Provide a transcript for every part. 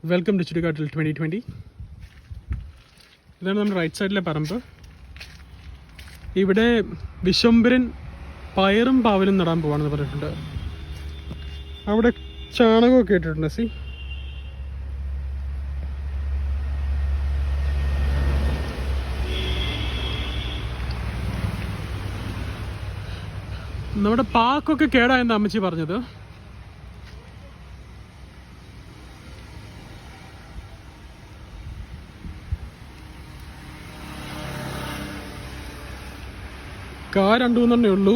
Welcome to ചുറ്റുകാട്ടിൽ 2020. ഇതാണ് നമ്മുടെ right സൈഡിലെ പറമ്പ്. ഇവിടെ വിശ്വംഭരൻ പയറും പാവലും നടാൻ പോവാണെന്ന് പറഞ്ഞിട്ടുണ്ട്. അവിടെ ചാണകമൊക്കെ ഇട്ടിട്ടുണ്ട്. സി, നമ്മുടെ പാക്കൊക്കെ കേടായെന്ന് അമ്മച്ചി പറഞ്ഞത്. രണ്ടു മൂന്നെണ്ണേ ഉള്ളൂ.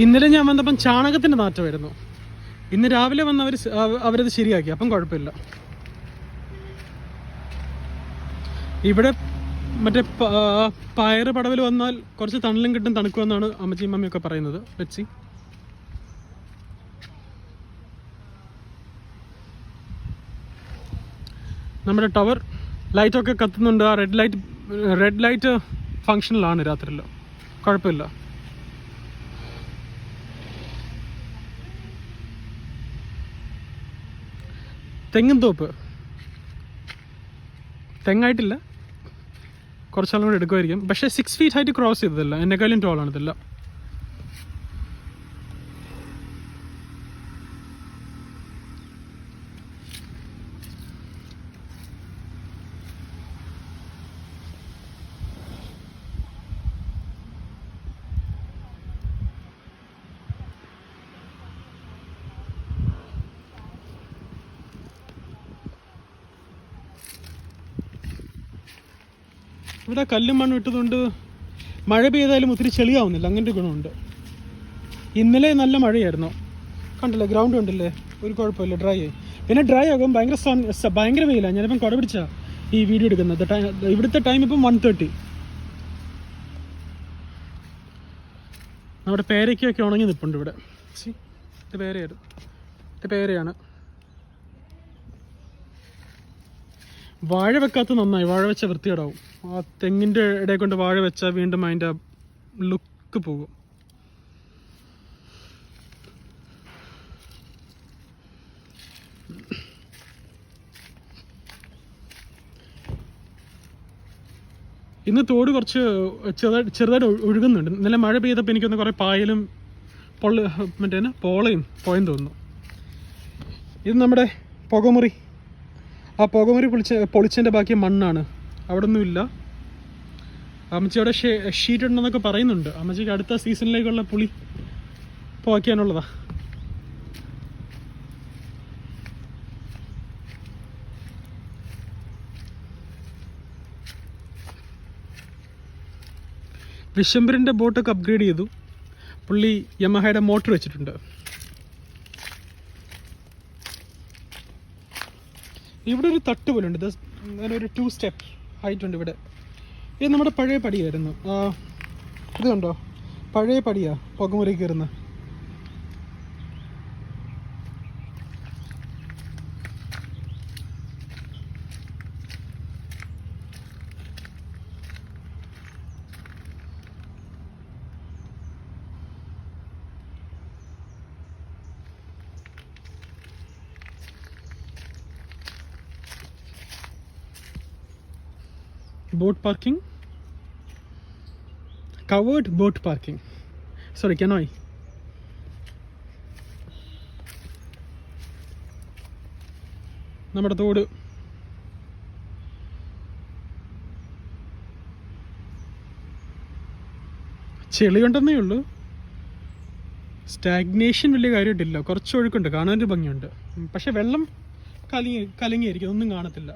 ഇന്നലെ ഞാൻ വന്നപ്പം ചാണകത്തിൻ്റെ നാറ്റമായിരുന്നു. ഇന്ന് രാവിലെ വന്ന് അവരത് ശരിയാക്കി, അപ്പം കുഴപ്പമില്ല. ഇവിടെ മറ്റേ പയറ് പടവൽ വന്നാൽ കുറച്ച് തണലും കിട്ടും, തണുക്കുമെന്നാണ് അമ്മച്ചിയും മമ്മിയൊക്കെ പറയുന്നത്. വെച്ചി നമ്മുടെ ടവർ ലൈറ്റൊക്കെ കത്തുന്നുണ്ട്. ആ റെഡ് ലൈറ്റ് ഫങ്ഷനിലാണ് രാത്രിയിൽ, കുഴപ്പമില്ല. തെങ്ങും തോപ്പ് തെങ്ങായിട്ടില്ല, കുറച്ചാളും കൂടെ എടുക്കുമായിരിക്കും. പക്ഷേ 6 feet ഹൈറ്റ് ക്രോസ് ചെയ്തതല്ല, എന്നെക്കാളും ടോളാണ് ഇതല്ല. ഇവിടെ കല്ലും മണ്ണും ഇട്ടതുകൊണ്ട് മഴ പെയ്താലും ഒത്തിരി ചെളിയാവുന്നില്ല, അങ്ങനത്തെ ഗുണമുണ്ട്. ഇന്നലെ നല്ല മഴയായിരുന്നു, കണ്ടില്ലേ? ഗ്രൗണ്ട് കണ്ടില്ലേ? ഒരു കുഴപ്പമില്ല, ഡ്രൈ ആയി. പിന്നെ ഡ്രൈ ആകും, ഭയങ്കര വെയിലാണ്. ഞാനിപ്പം കുട പിടിച്ചാണ് ഈ വീഡിയോ എടുക്കുന്നത്. ഇവിടുത്തെ ടൈം ഇപ്പം 1:30. നമ്മുടെ പേരയ്ക്കൊക്കെ ഉണങ്ങി നിൽപ്പുണ്ട് ഇവിടെ. ഇത് പേരയാണ്. വാഴ വെക്കാത്ത നന്നായി, വാഴ വെച്ച വൃത്തികേടാവും. ആ തെങ്ങിൻ്റെ ഇടയിൽ കൊണ്ട് വാഴ വെച്ചാൽ വീണ്ടും അതിൻ്റെ ലുക്ക് പോകും. ഇന്ന് തോട് കുറച്ച് ചെറുതായിട്ട് ഒഴുകുന്നുണ്ട്. ഇന്നലെ മഴ പെയ്തപ്പോൾ എനിക്കൊന്ന് കുറേ പായലും പോളയും പോയെന്ന് തോന്നുന്നു. ഇത് നമ്മുടെ പുകമുറി. ആ പുകമുറി പൊളിച്ചതിൻ്റെ ബാക്കി മണ്ണാണ്, അവിടെ ഒന്നുമില്ല. അമ്മച്ചി അവിടെ ഷീറ്റ് ഉണ്ടെന്നൊക്കെ പറയുന്നുണ്ട്. അമ്മച്ചിക്ക് അടുത്ത സീസണിലേക്കുള്ള പുളി പോക്കാനുള്ളതാ. വിശ്വംഭരൻ്റെ ബോട്ടൊക്കെ അപ്ഗ്രേഡ് ചെയ്തു. പുള്ളി യമഹയുടെ മോട്ടർ വെച്ചിട്ടുണ്ട്. ഇവിടെ ഒരു തട്ട് പോലെ ഉണ്ട്, അങ്ങനെ ഒരു 2 step ഹൈറ്റ് ഉണ്ട് ഇവിടെ. ഇത് നമ്മുടെ പഴയ പടിയായിരുന്നു. ഇത് കണ്ടോ, പഴയ പടിയാ പുകമുറി കയറുന്ന. boat parking, covered boat parking, sorry, canoe. നമ്മുടെ തോട് ചെളി ഉണ്ടെന്നേ ഉള്ളൂ, സ്റ്റാഗ്നേഷൻ വലിയ കാര്യമായിട്ടില്ല. കുറച്ച് ഒഴുക്കുണ്ട്, കാണാനൊരു ഭംഗിയുണ്ട്. പക്ഷെ വെള്ളം കലങ്ങിയായിരിക്കും, ഒന്നും കാണത്തില്ല.